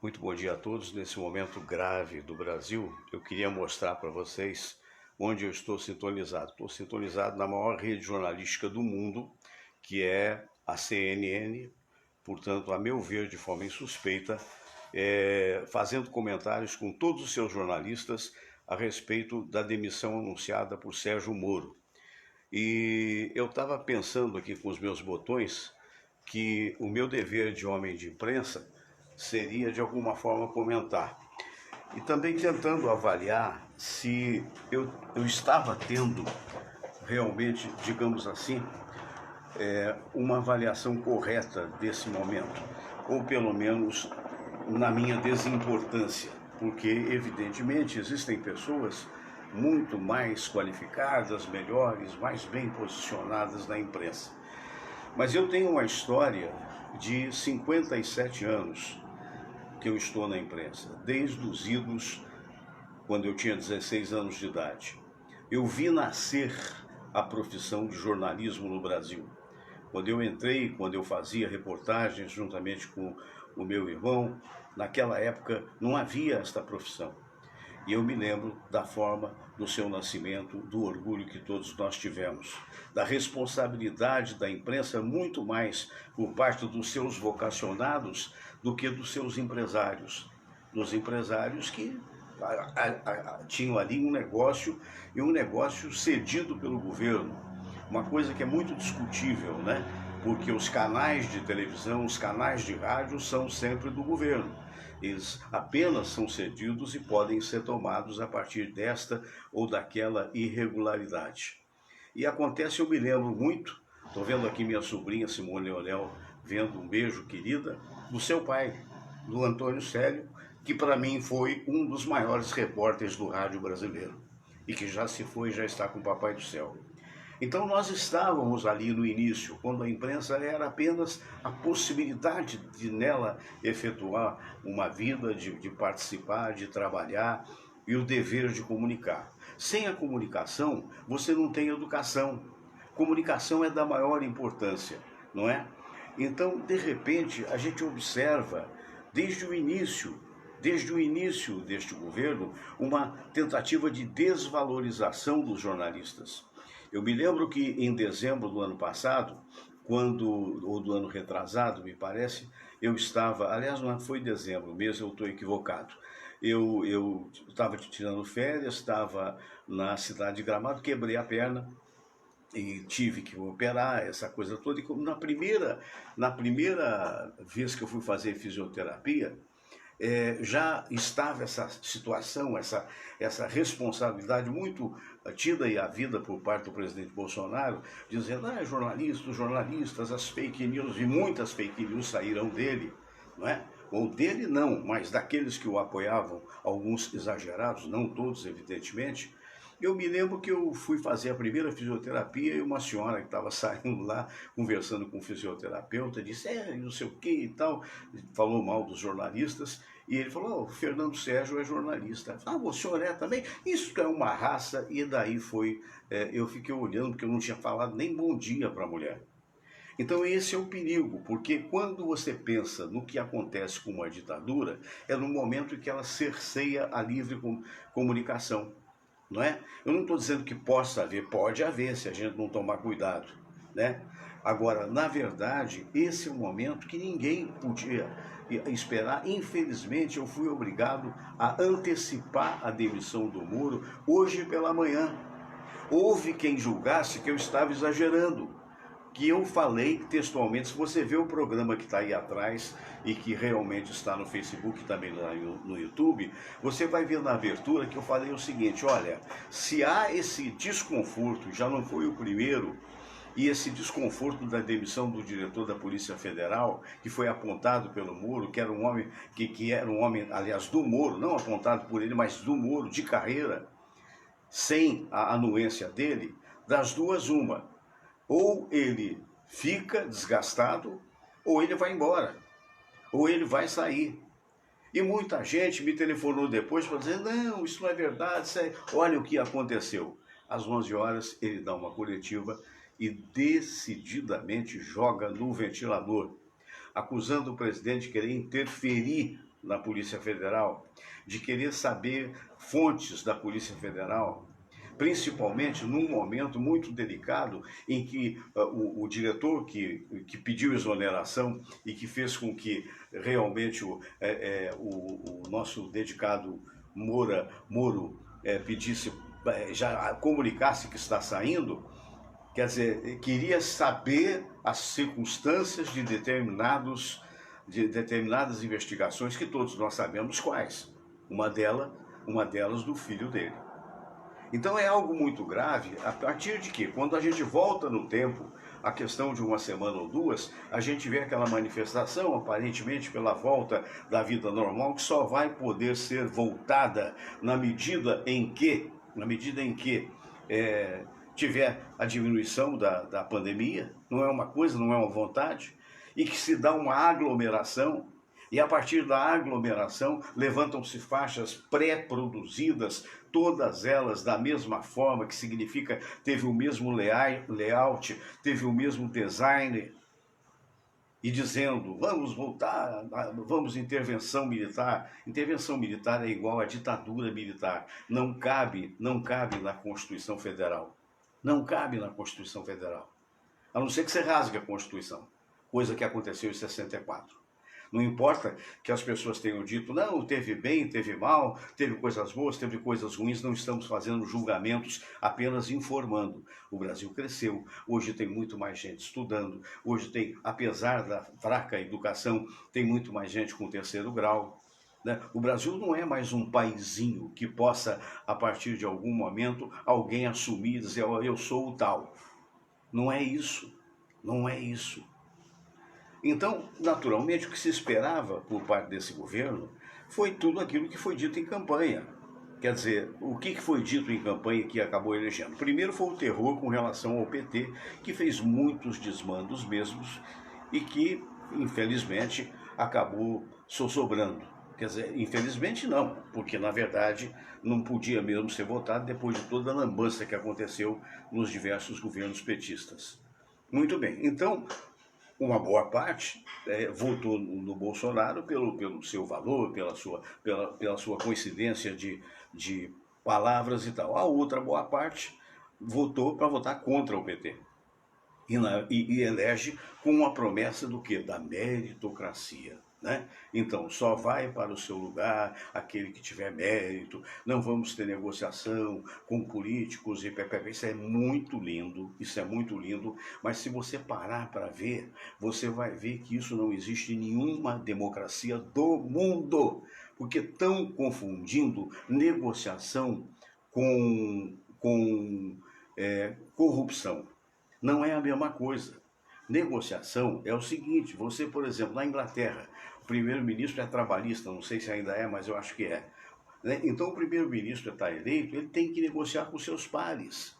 Muito bom dia a todos. Nesse momento grave do Brasil, eu queria mostrar para vocês onde eu estou sintonizado. Estou sintonizado na maior rede jornalística do mundo, que é a CNN, portanto, a meu ver, de forma insuspeita, fazendo comentários com todos os seus jornalistas a respeito da demissão anunciada por Sérgio Moro. E eu estava pensando aqui com os meus botões que o meu dever de homem de imprensa seria de alguma forma comentar. E também tentando avaliar se eu estava tendo realmente, digamos assim, uma avaliação correta desse momento, ou pelo menos na minha desimportância, porque evidentemente existem pessoas muito mais qualificadas, melhores, mais bem posicionadas na imprensa. Mas eu tenho uma história de 57 anos que eu estou na imprensa, desde os idos, quando eu tinha 16 anos de idade. Eu vi nascer a profissão de jornalismo no Brasil. Quando eu entrei, quando eu fazia reportagens juntamente com o meu irmão, naquela época não havia esta profissão. E eu me lembro da forma do seu nascimento, do orgulho que todos nós tivemos, da responsabilidade da imprensa muito mais por parte dos seus vocacionados do que dos seus empresários. Dos empresários que tinham ali um negócio, e um negócio cedido pelo governo. Uma coisa que é muito discutível, né? Porque os canais de televisão, os canais de rádio são sempre do governo. Eles apenas são cedidos e podem ser tomados a partir desta ou daquela irregularidade. E acontece, eu me lembro muito, estou vendo aqui minha sobrinha Simone Leonel, vendo um beijo, querida, do seu pai, do Antônio Célio, que para mim foi um dos maiores repórteres do rádio brasileiro e que já se foi, já está com o Papai do Céu. Então nós estávamos ali no início, quando a imprensa era apenas a possibilidade de nela efetuar uma vida, de participar, de trabalhar e o dever de comunicar. Sem a comunicação, você não tem educação. Comunicação é da maior importância, não é? Então, de repente, a gente observa, desde o início deste governo, uma tentativa de desvalorização dos jornalistas. Eu me lembro que em dezembro do ano passado, ou do ano retrasado, me parece, eu estava, aliás, não foi dezembro mesmo, eu estou equivocado. Eu estava tirando férias, estava na cidade de Gramado, quebrei a perna e tive que operar, essa coisa toda. E na primeira vez que eu fui fazer fisioterapia, já estava essa situação, essa responsabilidade muito tida e havida por parte do presidente Bolsonaro, dizendo, jornalistas, as fake news, e muitas fake news saíram dele, não é? Ou dele não, mas daqueles que o apoiavam, alguns exagerados, não todos, evidentemente. Eu me lembro que eu fui fazer a primeira fisioterapia e uma senhora que estava saindo lá, conversando com o fisioterapeuta, disse, não sei o que e tal, falou mal dos jornalistas, e ele falou, o Fernando Sérgio é jornalista. O senhor é também? Isso é uma raça, e daí foi, eu fiquei olhando, porque eu não tinha falado nem bom dia para a mulher. Então esse é o perigo, porque quando você pensa no que acontece com uma ditadura, é no momento em que ela cerceia a livre comunicação. Não é? Eu não estou dizendo que possa haver, pode haver se a gente não tomar cuidado, né? Agora, na verdade, esse é um momento que ninguém podia esperar. Infelizmente, eu fui obrigado a antecipar a demissão do Moro hoje pela manhã. Houve quem julgasse que eu estava exagerando, que eu falei textualmente. Se você vê o programa que está aí atrás e que realmente está no Facebook e também no YouTube, você vai ver na abertura que eu falei o seguinte, olha, se há esse desconforto, já não foi o primeiro, e esse desconforto da demissão do diretor da Polícia Federal, que foi apontado pelo Moro, que era um homem, aliás, do Moro, não apontado por ele, mas do Moro, de carreira, sem a anuência dele, das duas uma. Ou ele fica desgastado, ou ele vai embora, ou ele vai sair. E muita gente me telefonou depois para dizer, não, isso não é verdade, olha o que aconteceu. Às 11 horas ele dá uma coletiva e decididamente joga no ventilador, acusando o presidente de querer interferir na Polícia Federal, de querer saber fontes da Polícia Federal, principalmente num momento muito delicado em que o diretor que pediu exoneração e que fez com que realmente o nosso dedicado Moro pedisse, já comunicasse que está saindo, quer dizer, queria saber as circunstâncias de determinadas investigações que todos nós sabemos quais. Uma delas do filho dele. Então é algo muito grave, a partir de que, quando a gente volta no tempo, a questão de uma semana ou duas, a gente vê aquela manifestação, aparentemente pela volta da vida normal, que só vai poder ser voltada na medida em que tiver a diminuição da pandemia, não é uma coisa, não é uma vontade, e que se dá uma aglomeração, e a partir da aglomeração levantam-se faixas pré-produzidas, todas elas da mesma forma, que significa teve o mesmo layout, teve o mesmo design, e dizendo, vamos voltar, vamos intervenção militar. Intervenção militar é igual a ditadura militar. Não cabe na Constituição Federal. Não cabe na Constituição Federal. A não ser que você rasgue a Constituição, coisa que aconteceu em 64. Não importa que as pessoas tenham dito, não, teve bem, teve mal, teve coisas boas, teve coisas ruins, não estamos fazendo julgamentos, apenas informando. O Brasil cresceu, hoje tem muito mais gente estudando, hoje tem, apesar da fraca educação, tem muito mais gente com terceiro grau. Né? O Brasil não é mais um paizinho que possa, a partir de algum momento, alguém assumir e dizer, eu sou o tal. Não é isso, não é isso. Então, naturalmente, o que se esperava por parte desse governo foi tudo aquilo que foi dito em campanha. Quer dizer, o que foi dito em campanha que acabou elegendo? Primeiro foi o terror com relação ao PT, que fez muitos desmandos mesmos e que, infelizmente, acabou sobrando. Quer dizer, infelizmente não, porque na verdade não podia mesmo ser votado depois de toda a lambança que aconteceu nos diversos governos petistas. Muito bem, então uma boa parte votou no Bolsonaro pelo seu valor, pela sua coincidência de palavras e tal. A outra boa parte votou para votar contra o PT. E elege com uma promessa do quê? Da meritocracia. Né? Então, só vai para o seu lugar aquele que tiver mérito, não vamos ter negociação com políticos e ppp. Isso é muito lindo, mas se você parar para ver, você vai ver que isso não existe em nenhuma democracia do mundo, porque estão confundindo negociação com corrupção. Não é a mesma coisa. Negociação é o seguinte, você, por exemplo, na Inglaterra, o primeiro-ministro é trabalhista, não sei se ainda é, mas eu acho que é. Né? Então, o primeiro-ministro está eleito, ele tem que negociar com seus pares.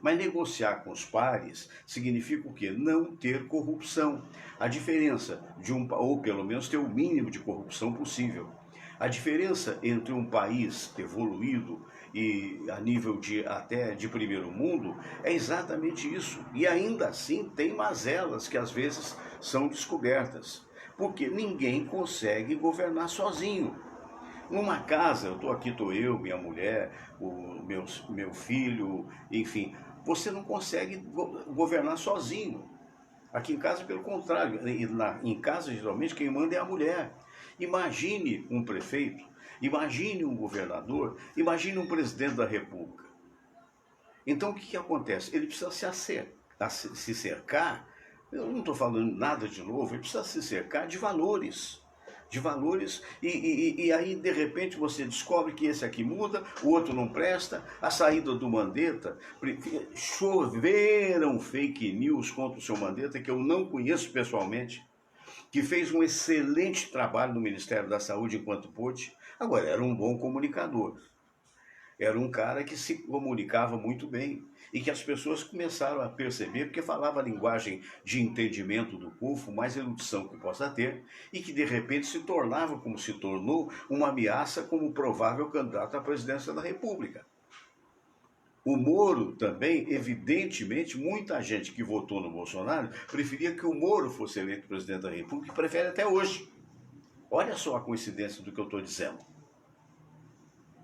Mas negociar com os pares significa o quê? Não ter corrupção. A diferença ou pelo menos ter o mínimo de corrupção possível. A diferença entre um país evoluído e a nível até de primeiro mundo é exatamente isso. E ainda assim tem mazelas que às vezes são descobertas. Porque ninguém consegue governar sozinho. Numa casa, estou eu, minha mulher, o meu filho, enfim, você não consegue governar sozinho. Aqui em casa, pelo contrário, em casa, geralmente, quem manda é a mulher. Imagine um prefeito, imagine um governador, imagine um presidente da República. Então, o que acontece? Ele precisa se cercar, eu não estou falando nada de novo, ele precisa se cercar de valores. E aí de repente você descobre que esse aqui muda, o outro não presta. A saída do Mandetta, choveram fake news contra o seu Mandetta, que eu não conheço pessoalmente, que fez um excelente trabalho no Ministério da Saúde enquanto pôde. Agora, era um bom comunicador, era um cara que se comunicava muito bem e que as pessoas começaram a perceber, porque falava a linguagem de entendimento do povo, mais erudição que possa ter, e que de repente se tornava, como se tornou, uma ameaça como provável candidato à presidência da República. O Moro também, evidentemente, muita gente que votou no Bolsonaro preferia que o Moro fosse eleito presidente da República, e prefere até hoje. Olha só a coincidência do que eu estou dizendo.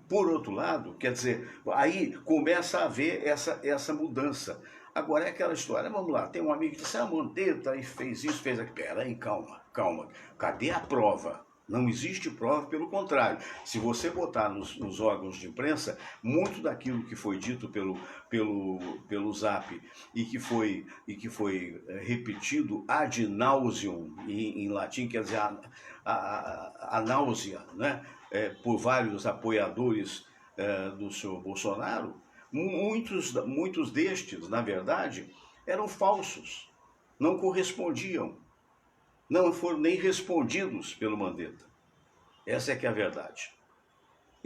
Por outro lado, quer dizer, aí começa a haver essa mudança. Agora é aquela história, vamos lá, tem um amigo que disse, Mandetta e fez isso, fez aquilo. Peraí, calma, calma. Cadê a prova? Não existe prova, pelo contrário. Se você botar nos órgãos de imprensa, muito daquilo que foi dito pelo Zap e que foi repetido ad nauseam em latim, quer dizer, a náusea, né? Por vários apoiadores do senhor Bolsonaro, muitos destes, na verdade, eram falsos, não correspondiam, não foram nem respondidos pelo Mandetta. Essa é que é a verdade.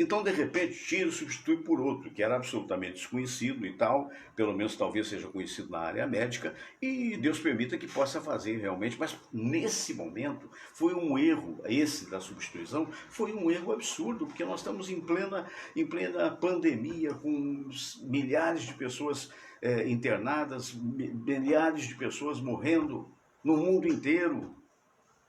Então, de repente, tira e substitui por outro, que era absolutamente desconhecido e tal, pelo menos talvez seja conhecido na área médica, e Deus permita que possa fazer realmente, mas nesse momento foi um erro, esse da substituição, foi um erro absurdo, porque nós estamos em plena pandemia, com milhares de pessoas internadas, milhares de pessoas morrendo no mundo inteiro.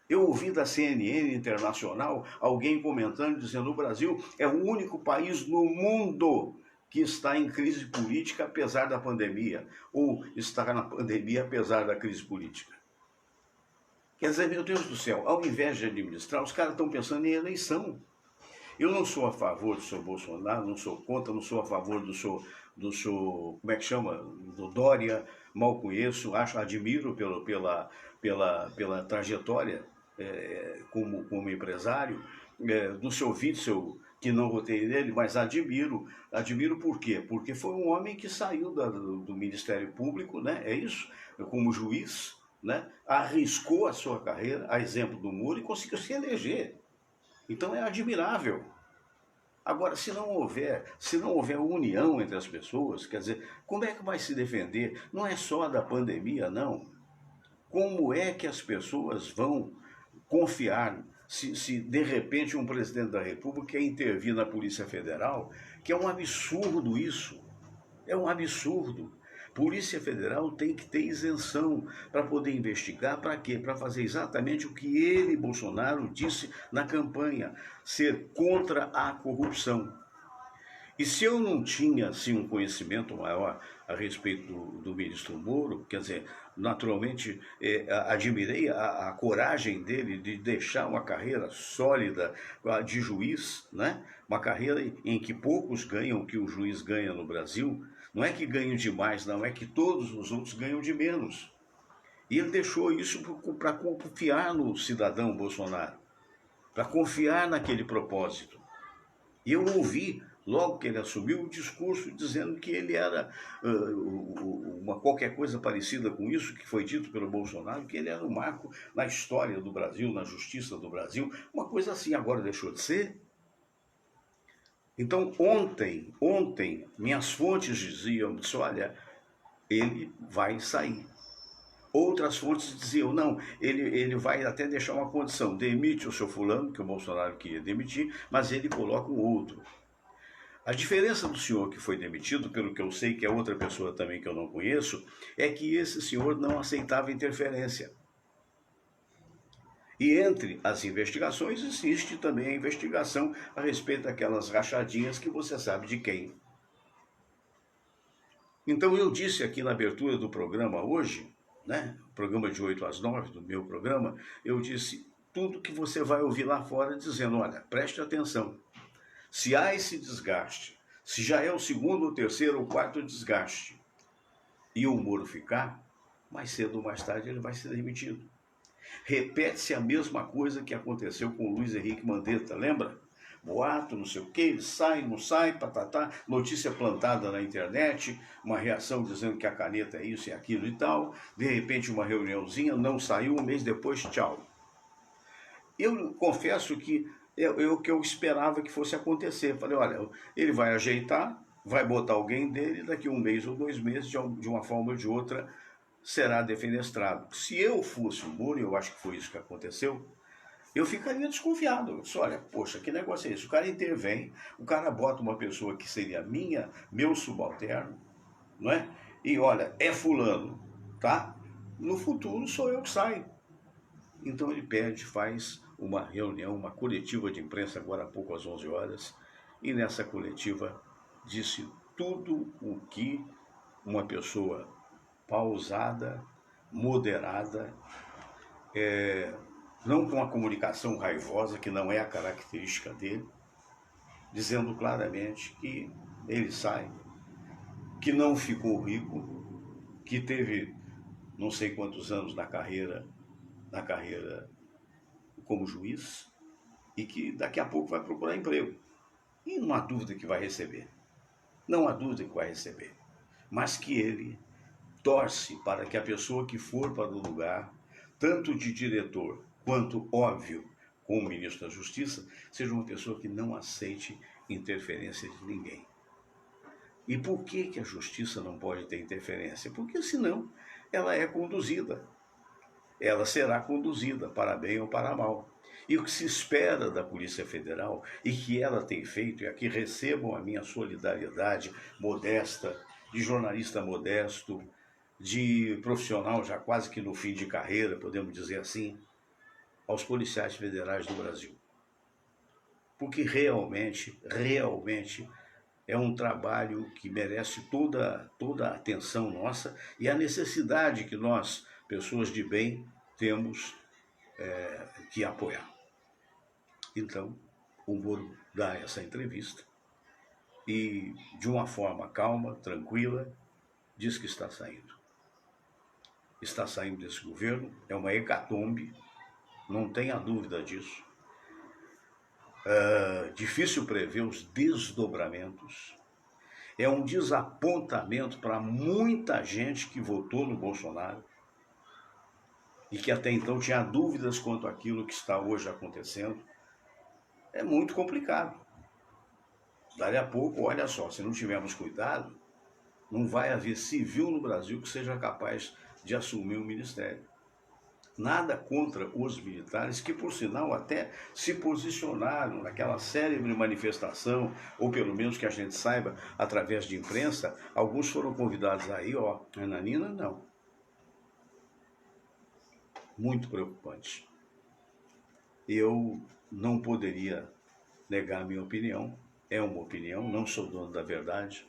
Eu ouvi da CNN Internacional alguém comentando, dizendo: o Brasil é o único país no mundo que está em crise política apesar da pandemia, ou está na pandemia apesar da crise política. Quer dizer, meu Deus do céu, ao invés de administrar, os caras estão pensando em eleição. Eu não sou a favor do senhor Bolsonaro, não sou contra, não sou a favor do senhor, como é que chama, do Dória, mal conheço, admiro pela trajetória como empresário, do seu Witzel, que não votei nele, mas admiro por quê? Porque foi um homem que saiu do Ministério Público, né? É isso, como juiz, né? Arriscou a sua carreira, a exemplo do Moro, e conseguiu se eleger. Então é admirável. Agora, se não houver união entre as pessoas, quer dizer, como é que vai se defender? Não é só da pandemia, não. Como é que as pessoas vão confiar se de repente um presidente da República quer intervir na Polícia Federal, que é um absurdo isso. É um absurdo. Polícia Federal tem que ter isenção para poder investigar. Para quê? Para fazer exatamente o que ele, Bolsonaro, disse na campanha: ser contra a corrupção. E se eu não tinha assim, um conhecimento maior a respeito do ministro Moro, quer dizer, naturalmente admirei a coragem dele de deixar uma carreira sólida de juiz, né? Uma carreira em que poucos ganham o que o juiz ganha no Brasil. Não é que ganham demais, não, é que todos os outros ganham de menos. E ele deixou isso para confiar no cidadão Bolsonaro, para confiar naquele propósito. E eu ouvi, logo que ele assumiu, o discurso dizendo que ele era qualquer coisa parecida com isso que foi dito pelo Bolsonaro, que ele era um marco na história do Brasil, na justiça do Brasil, uma coisa assim. Agora deixou de ser. Então, ontem, minhas fontes diziam, olha, ele vai sair. Outras fontes diziam, não, ele vai até deixar uma condição, demite o seu fulano, que o Bolsonaro queria demitir, mas ele coloca um outro. A diferença do senhor que foi demitido, pelo que eu sei, que é outra pessoa também que eu não conheço, é que esse senhor não aceitava interferência. E entre as investigações existe também a investigação a respeito daquelas rachadinhas que você sabe de quem. Então eu disse aqui na abertura do programa hoje, né, programa de 8 às 9 do meu programa, eu disse tudo que você vai ouvir lá fora dizendo: olha, preste atenção, se há esse desgaste, se já é o segundo, o terceiro ou quarto desgaste, e o Moro ficar, mais cedo ou mais tarde ele vai ser demitido. Repete-se a mesma coisa que aconteceu com o Luiz Henrique Mandetta, lembra? Boato, não sei o que, ele sai, não sai, patatá, notícia plantada na internet, uma reação dizendo que a caneta é isso e aquilo e tal, de repente uma reuniãozinha, não saiu, um mês depois, tchau. Eu confesso que o que eu esperava que fosse acontecer. Falei, olha, ele vai ajeitar, vai botar alguém dele, daqui um mês ou 2 meses, de uma forma ou de outra, será defenestrado. Se eu fosse o Moro, eu acho que foi isso que aconteceu, eu ficaria desconfiado. Eu disse, olha, poxa, que negócio é esse? O cara intervém, o cara bota uma pessoa que seria meu subalterno, não é? E olha, é fulano, tá? No futuro sou eu que saio. Então ele pede, faz uma reunião, uma coletiva de imprensa agora há pouco às 11 horas, e nessa coletiva disse tudo o que uma pessoa pausada, moderada, não com a comunicação raivosa, que não é a característica dele, dizendo claramente que ele sai, que não ficou rico, que teve não sei quantos anos na carreira como juiz, e que daqui a pouco vai procurar emprego. E não há dúvida que vai receber. Não há dúvida que vai receber. Mas que ele torce para que a pessoa que for para o lugar, tanto de diretor quanto, óbvio, como ministro da Justiça, seja uma pessoa que não aceite interferência de ninguém. E por que a justiça não pode ter interferência? Porque senão ela é conduzida. Ela será conduzida para bem ou para mal. E o que se espera da Polícia Federal, e que ela tem feito, e aqui recebam a minha solidariedade modesta, de jornalista modesto, de profissional já quase que no fim de carreira, podemos dizer assim, aos policiais federais do Brasil. Porque realmente é um trabalho que merece toda a atenção nossa e a necessidade que nós, pessoas de bem, temos que apoiar. Então, o Moro dá essa entrevista e, de uma forma calma, tranquila, diz que está saindo. Está saindo desse governo, é uma hecatombe, não tenha dúvida disso. Difícil prever os desdobramentos. É um desapontamento para muita gente que votou no Bolsonaro e que até então tinha dúvidas quanto àquilo que está hoje acontecendo. É muito complicado. Dali a pouco, olha só, se não tivermos cuidado, não vai haver civil no Brasil que seja capaz de assumir o ministério. Nada contra os militares, que por sinal até se posicionaram naquela célebre manifestação, ou pelo menos que a gente saiba, através de imprensa, alguns foram convidados aí, a Nanina não. Muito preocupante. Eu não poderia negar a minha opinião, é uma opinião, não sou dono da verdade,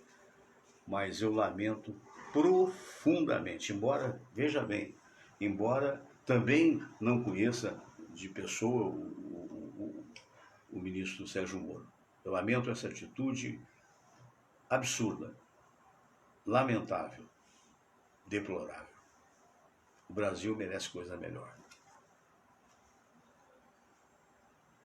mas eu lamento profundamente, embora, veja bem, embora também não conheça de pessoa o ministro Sérgio Moro. Eu lamento essa atitude absurda, lamentável, deplorável. O Brasil merece coisa melhor.